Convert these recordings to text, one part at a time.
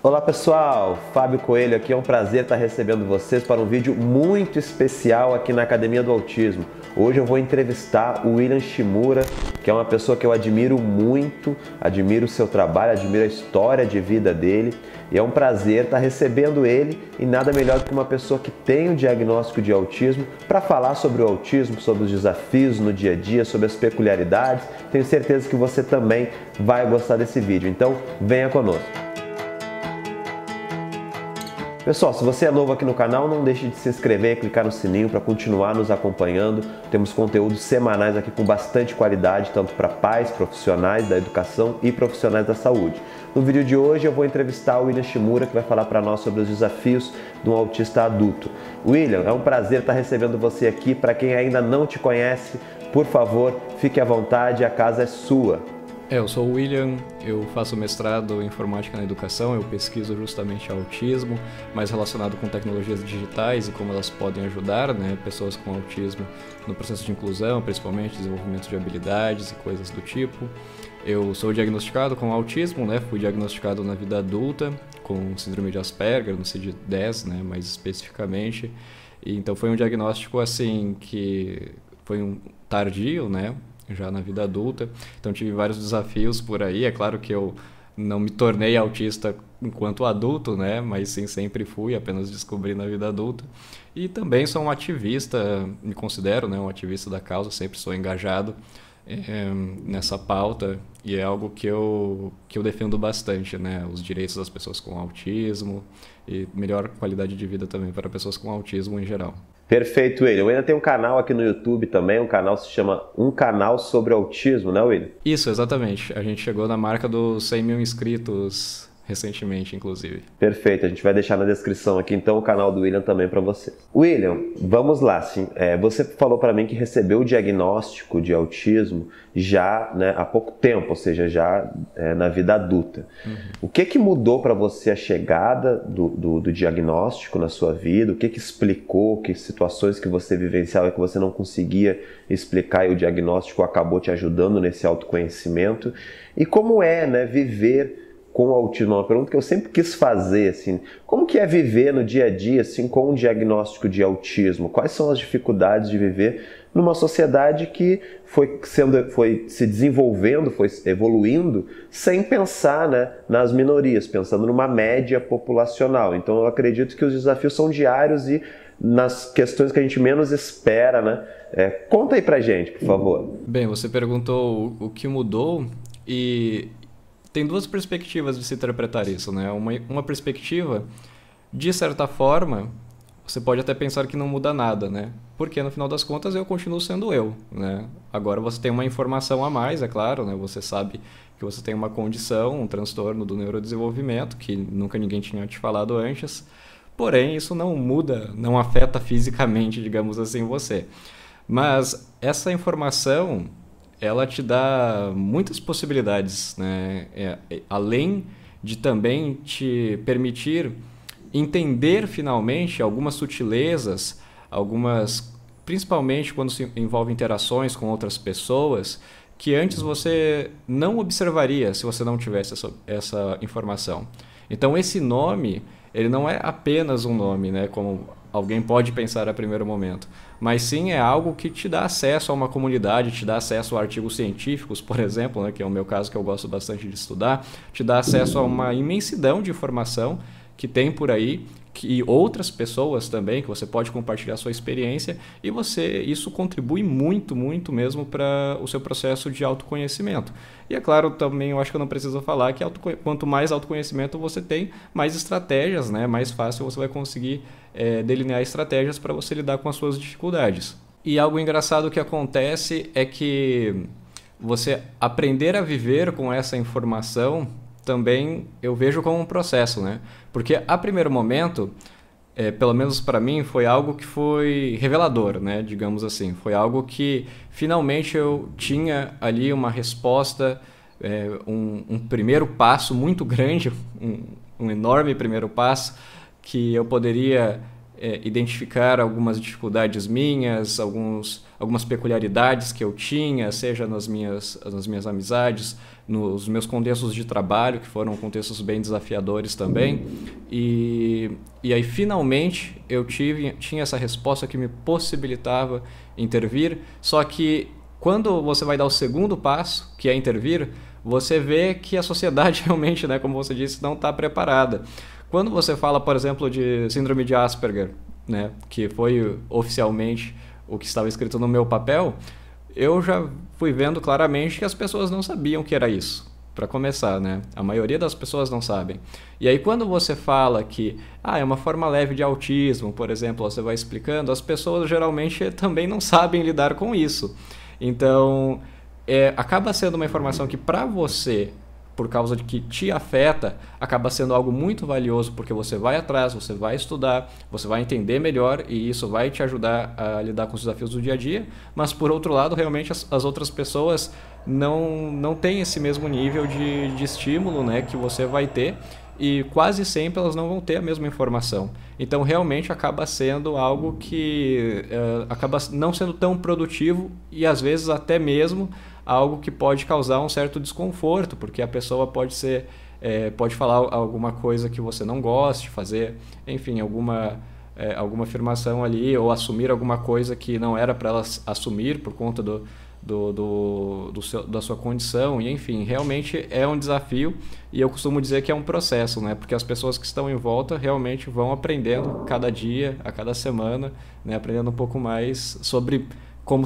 Olá pessoal, Fábio Coelho aqui, é um prazer estar recebendo vocês para um vídeo muito especial aqui na Academia do Autismo. Hoje eu vou entrevistar o William Shimura, que é uma pessoa que eu admiro muito, admiro o seu trabalho, admiro a história de vida dele e é um prazer estar recebendo ele e nada melhor do que uma pessoa que tem o diagnóstico de autismo para falar sobre o autismo, sobre os desafios no dia a dia, sobre as peculiaridades. Tenho certeza que você também vai gostar desse vídeo, então venha conosco. Pessoal, se você é novo aqui no canal, não deixe de se inscrever e clicar no sininho para continuar nos acompanhando. Temos conteúdos semanais aqui com bastante qualidade, tanto para pais, profissionais da educação e profissionais da saúde. No vídeo de hoje eu vou entrevistar o William Shimura, que vai falar para nós sobre os desafios de um autista adulto. William, é um prazer estar recebendo você aqui. Para quem ainda não te conhece, por favor, fique à vontade, a casa é sua. Eu sou o William, eu faço mestrado em informática na educação, eu pesquiso justamente autismo, mais relacionado com tecnologias digitais e como elas podem ajudar, pessoas com autismo no processo de inclusão, principalmente desenvolvimento de habilidades e coisas do tipo. Eu sou diagnosticado com autismo, fui diagnosticado na vida adulta com síndrome de Asperger, no CID-10, mais especificamente. E então foi um diagnóstico assim que foi um tardio, já na vida adulta, então tive vários desafios por aí. É claro que eu não me tornei autista enquanto adulto, mas sim, sempre fui, apenas descobri na vida adulta. E também sou um ativista, me considero um ativista da causa, sempre sou engajado nessa pauta e é algo que eu defendo bastante, os direitos das pessoas com autismo e melhor qualidade de vida também para pessoas com autismo em geral. Perfeito, William. Eu ainda tenho um canal aqui no YouTube também, um canal que se chama Um Canal sobre Autismo, né, William? Isso, exatamente. A gente chegou na marca dos 100 mil inscritos recentemente, inclusive. Perfeito, a gente vai deixar na descrição aqui então o canal do William também para você. William, vamos lá, você falou para mim que recebeu o diagnóstico de autismo já há pouco tempo, ou seja, já na vida adulta. Uhum. O que mudou para você a chegada do diagnóstico na sua vida? O que explicou, que situações que você vivenciava que você não conseguia explicar e o diagnóstico acabou te ajudando nesse autoconhecimento? E como é, viver com o autismo? Uma pergunta que eu sempre quis fazer, como que é viver no dia a dia, com um diagnóstico de autismo? Quais são as dificuldades de viver numa sociedade que foi se desenvolvendo, foi evoluindo, sem pensar, nas minorias, pensando numa média populacional? Então eu acredito que os desafios são diários e nas questões que a gente menos espera, Conta aí pra gente, por favor. Bem, você perguntou o que mudou e tem duas perspectivas de se interpretar isso, Uma perspectiva, de certa forma, você pode até pensar que não muda nada, Porque no final das contas eu continuo sendo eu, Agora você tem uma informação a mais, é claro, Você sabe que você tem uma condição, um transtorno do neurodesenvolvimento, que nunca ninguém tinha te falado antes, porém isso não muda, não afeta fisicamente, digamos assim, você. Mas essa informação, ela te dá muitas possibilidades, além de também te permitir entender finalmente algumas sutilezas, principalmente quando se envolve interações com outras pessoas, que antes você não observaria se você não tivesse essa informação. Então esse nome, ele não é apenas um nome, como alguém pode pensar a primeiro momento, mas sim é algo que te dá acesso a uma comunidade, te dá acesso a artigos científicos, por exemplo, que é o meu caso, que eu gosto bastante de estudar, te dá acesso a uma imensidão de informação que tem por aí, e outras pessoas também, que você pode compartilhar a sua experiência, e isso contribui muito, muito mesmo para o seu processo de autoconhecimento. E é claro, também eu acho que eu não preciso falar que quanto mais autoconhecimento você tem, mais estratégias, mais fácil você vai conseguir delinear estratégias para você lidar com as suas dificuldades. E algo engraçado que acontece é que você aprender a viver com essa informação também eu vejo como um processo, Porque a primeiro momento, pelo menos para mim, foi algo que foi revelador, digamos assim. Foi algo que finalmente eu tinha ali uma resposta, um primeiro passo muito grande, um enorme primeiro passo, que eu poderia identificar algumas dificuldades minhas, algumas peculiaridades que eu tinha, seja nas minhas amizades, nos meus contextos de trabalho, que foram contextos bem desafiadores também. E aí, finalmente, eu tinha essa resposta que me possibilitava intervir, só que quando você vai dar o segundo passo, que é intervir, você vê que a sociedade realmente, né, como você disse, não está preparada. Quando você fala, por exemplo, de síndrome de Asperger, né, que foi oficialmente o que estava escrito no meu papel, eu já fui vendo claramente que as pessoas não sabiam o que era isso, para começar, né? A maioria das pessoas não sabem. E aí quando você fala que é uma forma leve de autismo, por exemplo, você vai explicando, as pessoas geralmente também não sabem lidar com isso. Então, acaba sendo uma informação que para você, por causa de que te afeta, acaba sendo algo muito valioso, porque você vai atrás, você vai estudar, você vai entender melhor e isso vai te ajudar a lidar com os desafios do dia a dia, mas por outro lado, realmente as outras pessoas não têm esse mesmo nível de estímulo, né, que você vai ter, e quase sempre elas não vão ter a mesma informação. Então realmente acaba sendo algo que acaba não sendo tão produtivo e às vezes até mesmo algo que pode causar um certo desconforto, porque a pessoa pode falar alguma coisa que você não goste, fazer, enfim, alguma afirmação ali, ou assumir alguma coisa que não era para ela assumir por conta da sua condição, e enfim, realmente é um desafio, e eu costumo dizer que é um processo, né? Porque as pessoas que estão em volta realmente vão aprendendo cada dia, a cada semana, né? Aprendendo um pouco mais sobre como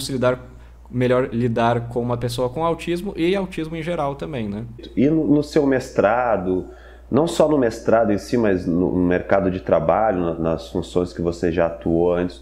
melhor lidar com uma pessoa com autismo e autismo em geral também, né? E no seu mestrado, não só no mestrado em si, mas no mercado de trabalho, nas funções que você já atuou antes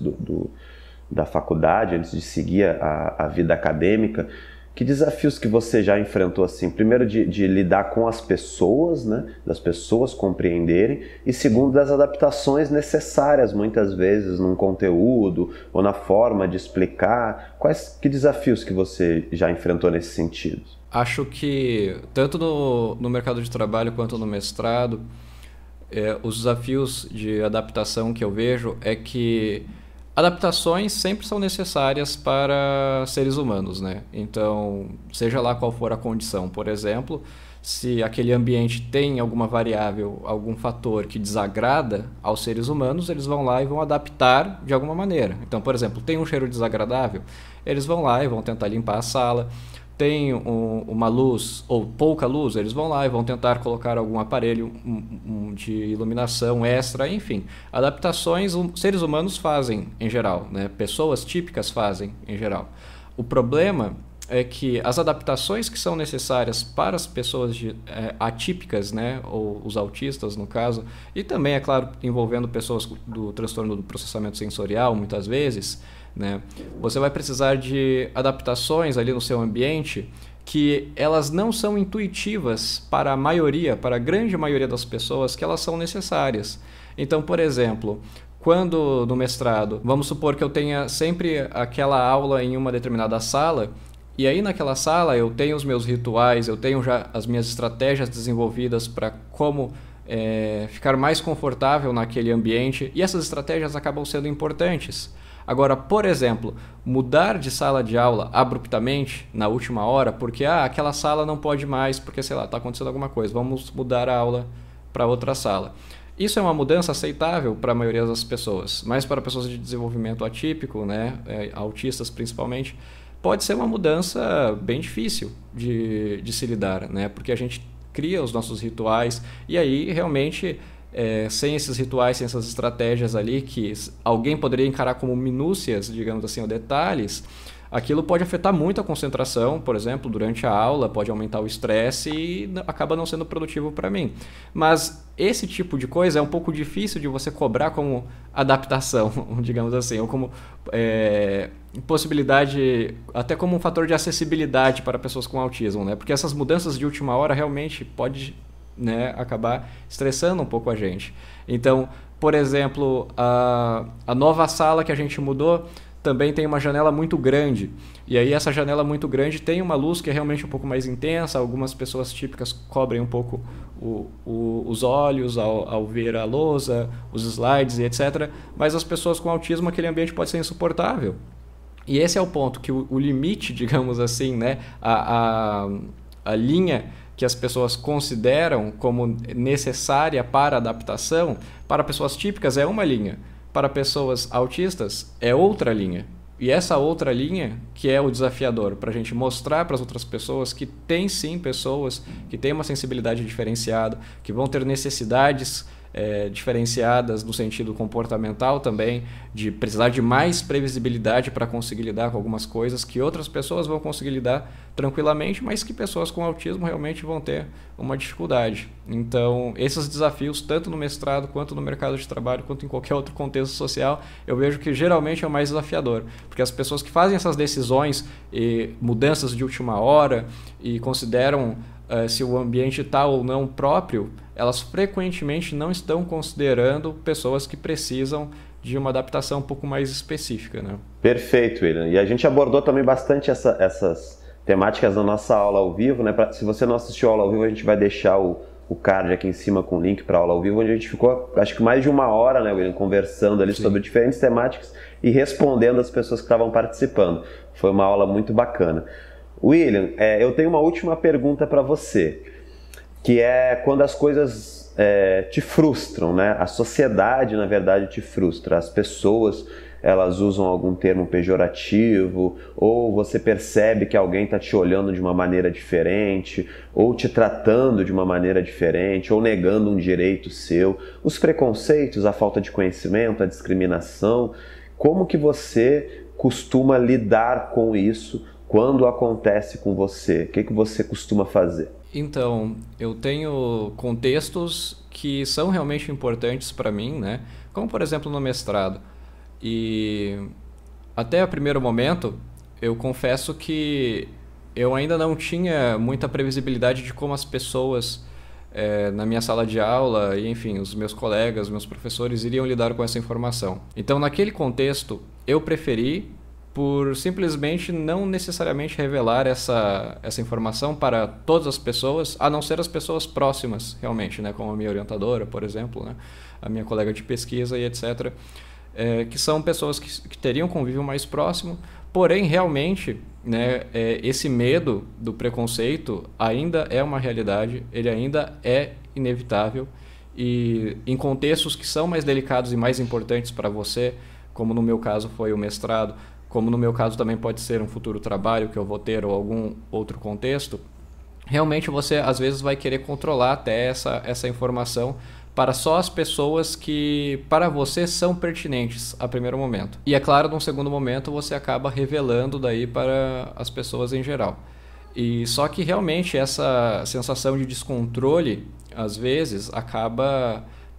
da faculdade, antes de seguir a vida acadêmica, que desafios que você já enfrentou, assim? Primeiro, de lidar com as pessoas, né? Das pessoas compreenderem, e segundo, das adaptações necessárias, muitas vezes, num conteúdo ou na forma de explicar. Que desafios que você já enfrentou nesse sentido? Acho que, tanto no mercado de trabalho quanto no mestrado, os desafios de adaptação que eu vejo é que adaptações sempre são necessárias para seres humanos, né? Então, seja lá qual for a condição, por exemplo, se aquele ambiente tem alguma variável, algum fator que desagrada aos seres humanos, eles vão lá e vão adaptar de alguma maneira. Então, por exemplo, tem um cheiro desagradável, eles vão lá e vão tentar limpar a sala. Tem uma luz ou pouca luz, eles vão lá e vão tentar colocar algum aparelho de iluminação extra, enfim. Adaptações seres humanos fazem em geral, né? Pessoas típicas fazem em geral. O problema é que as adaptações que são necessárias para as pessoas atípicas, né? Ou os autistas, no caso, e também, é claro, envolvendo pessoas do transtorno do processamento sensorial, muitas vezes, né? Você vai precisar de adaptações ali no seu ambiente que elas não são intuitivas para a grande maioria das pessoas, que elas são necessárias. Então, por exemplo, quando no mestrado, vamos supor que eu tenha sempre aquela aula em uma determinada sala, e aí naquela sala eu tenho os meus rituais, eu tenho já as minhas estratégias desenvolvidas para como ficar mais confortável naquele ambiente, e essas estratégias acabam sendo importantes. Agora, por exemplo, mudar de sala de aula abruptamente na última hora, porque aquela sala não pode mais, porque sei lá, está acontecendo alguma coisa, vamos mudar a aula para outra sala. Isso é uma mudança aceitável para a maioria das pessoas, mas para pessoas de desenvolvimento atípico, né, autistas principalmente, pode ser uma mudança bem difícil de se lidar, né, porque a gente cria os nossos rituais e aí realmente... sem esses rituais, sem essas estratégias ali que alguém poderia encarar como minúcias, digamos assim, ou detalhes, aquilo pode afetar muito a concentração, por exemplo, durante a aula, pode aumentar o estresse e acaba não sendo produtivo para mim. Mas esse tipo de coisa é um pouco difícil de você cobrar como adaptação, digamos assim, ou como possibilidade, até como um fator de acessibilidade para pessoas com autismo, né? Porque essas mudanças de última hora realmente pode... né, acabar estressando um pouco a gente. Então, por exemplo, a nova sala que a gente mudou também tem uma janela muito grande. E aí essa janela muito grande tem uma luz que é realmente um pouco mais intensa. Algumas pessoas típicas cobrem um pouco os olhos ao ver a lousa, os slides e etc. Mas as pessoas com autismo, aquele ambiente pode ser insuportável. E esse é o ponto, que o limite, digamos assim, né, a linha que as pessoas consideram como necessária para a adaptação, para pessoas típicas é uma linha, para pessoas autistas é outra linha. E essa outra linha que é o desafiador, para a gente mostrar para as outras pessoas que tem sim pessoas que têm uma sensibilidade diferenciada, que vão ter necessidades diferenciadas no sentido comportamental também, de precisar de mais previsibilidade para conseguir lidar com algumas coisas que outras pessoas vão conseguir lidar tranquilamente, mas que pessoas com autismo realmente vão ter uma dificuldade. Então, esses desafios, tanto no mestrado, quanto no mercado de trabalho, quanto em qualquer outro contexto social, eu vejo que geralmente é o mais desafiador, porque as pessoas que fazem essas decisões e mudanças de última hora e consideram se o ambiente está ou não próprio, elas frequentemente não estão considerando pessoas que precisam de uma adaptação um pouco mais específica, né? Perfeito, William. E a gente abordou também bastante essas temáticas na nossa aula ao vivo, né? Se você não assistiu a aula ao vivo, a gente vai deixar o card aqui em cima com o link para a aula ao vivo, onde a gente ficou, acho que mais de uma hora, né, William, conversando ali sobre diferentes temáticas e respondendo as pessoas que estavam participando. Foi uma aula muito bacana. William, eu tenho uma última pergunta para você, que é quando as coisas te frustram, né? A sociedade, na verdade, te frustra. As pessoas, elas usam algum termo pejorativo, ou você percebe que alguém está te olhando de uma maneira diferente, ou te tratando de uma maneira diferente, ou negando um direito seu. Os preconceitos, a falta de conhecimento, a discriminação, como que você costuma lidar com isso quando acontece com você? O que você costuma fazer? Então, eu tenho contextos que são realmente importantes para mim, né? Como, por exemplo, no mestrado. E até o primeiro momento, eu confesso que eu ainda não tinha muita previsibilidade de como as pessoas na minha sala de aula e, enfim, os meus colegas, meus professores iriam lidar com essa informação. Então, naquele contexto, eu preferi por simplesmente não necessariamente revelar essa informação para todas as pessoas, a não ser as pessoas próximas, realmente, né? Como a minha orientadora, por exemplo, né? A minha colega de pesquisa e etc., que são pessoas que teriam convívio mais próximo, porém, realmente, né, esse medo do preconceito ainda é uma realidade, ele ainda é inevitável, e em contextos que são mais delicados e mais importantes para você, como no meu caso foi o mestrado, como no meu caso também pode ser um futuro trabalho que eu vou ter ou algum outro contexto, realmente você às vezes vai querer controlar até essa informação para só as pessoas que para você são pertinentes a primeiro momento. E é claro, num segundo momento você acaba revelando daí para as pessoas em geral. E só que realmente essa sensação de descontrole às vezes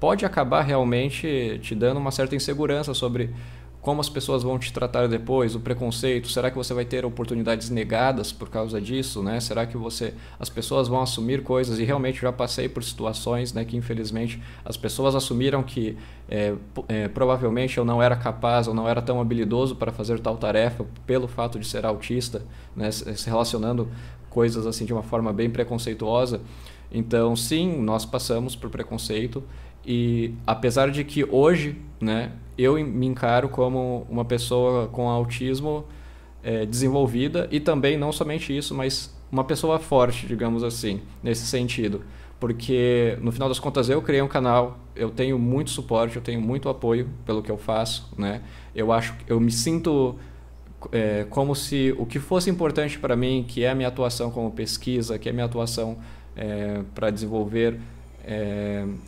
pode acabar realmente te dando uma certa insegurança sobre como as pessoas vão te tratar depois, o preconceito, será que você vai ter oportunidades negadas por causa disso, né? Será que as pessoas vão assumir coisas, e realmente já passei por situações, né, que infelizmente as pessoas assumiram que provavelmente eu não era capaz, ou não era tão habilidoso para fazer tal tarefa pelo fato de ser autista, né, se relacionando coisas assim de uma forma bem preconceituosa. Então sim, nós passamos por preconceito, e apesar de que hoje, né, eu me encaro como uma pessoa com autismo desenvolvida, e também não somente isso, mas uma pessoa forte, digamos assim, nesse sentido. Porque no final das contas eu criei um canal, eu tenho muito suporte, eu tenho muito apoio pelo que eu faço, né? Eu me sinto como se o que fosse importante para mim, que é a minha atuação como pesquisa, que é a minha atuação para desenvolver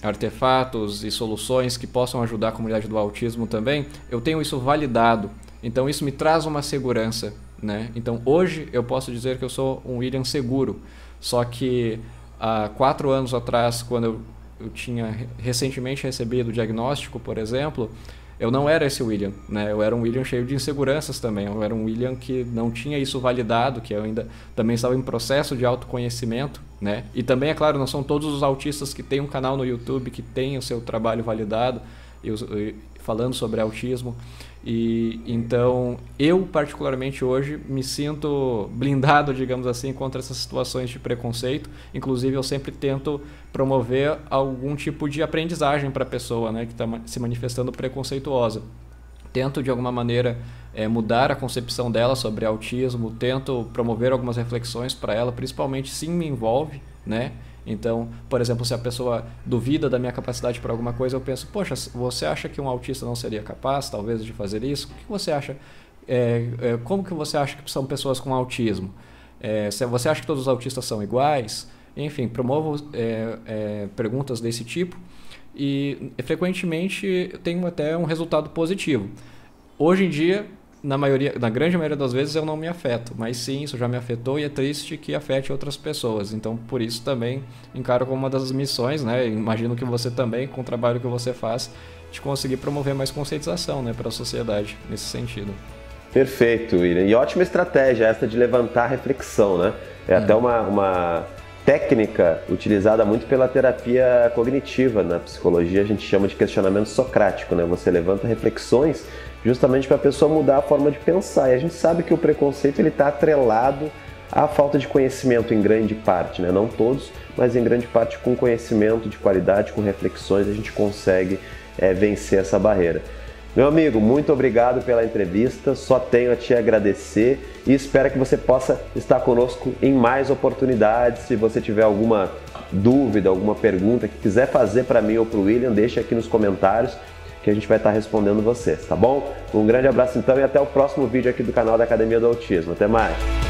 artefatos e soluções que possam ajudar a comunidade do autismo também, eu tenho isso validado. Então isso me traz uma segurança, né? Então hoje eu posso dizer que eu sou um William seguro. Só que há 4 anos atrás, quando eu tinha recentemente recebido o diagnóstico, por exemplo, eu não era esse William, né? Eu era um William cheio de inseguranças também. Eu era um William que não tinha isso validado, que eu ainda também estava em processo de autoconhecimento, né? E também, é claro, não são todos os autistas que têm um canal no YouTube, que têm o seu trabalho validado. falando sobre autismo. E então eu particularmente hoje me sinto blindado, digamos assim, contra essas situações de preconceito. Inclusive eu sempre tento promover algum tipo de aprendizagem para a pessoa, né, que está se manifestando preconceituosa. Tento de alguma maneira mudar a concepção dela sobre autismo, tento promover algumas reflexões para ela, principalmente se me envolve, né? Então, por exemplo, se a pessoa duvida da minha capacidade para alguma coisa, eu penso, poxa, você acha que um autista não seria capaz, talvez, de fazer isso? O que você acha? Como que você acha que são pessoas com autismo? Você acha que todos os autistas são iguais? Enfim, promovo perguntas desse tipo e, frequentemente, eu tenho até um resultado positivo. Hoje em dia, na grande maioria das vezes eu não me afeto, mas sim, isso já me afetou e é triste que afete outras pessoas. Então, por isso também encaro como uma das missões, né? Imagino que você também, com o trabalho que você faz, de conseguir promover mais conscientização, né, para a sociedade nesse sentido. Perfeito, William. E ótima estratégia essa de levantar a reflexão, né? Até uma técnica utilizada muito pela terapia cognitiva na psicologia, a gente chama de questionamento socrático, né? Você levanta reflexões justamente para a pessoa mudar a forma de pensar. E a gente sabe que o preconceito está atrelado à falta de conhecimento em grande parte, né? Não todos, mas em grande parte com conhecimento de qualidade, com reflexões, a gente consegue vencer essa barreira. Meu amigo, muito obrigado pela entrevista, só tenho a te agradecer e espero que você possa estar conosco em mais oportunidades. Se você tiver alguma dúvida, alguma pergunta que quiser fazer para mim ou para o William, deixa aqui nos comentários que a gente vai estar respondendo vocês, tá bom? Um grande abraço então e até o próximo vídeo aqui do canal da Academia do Autismo. Até mais!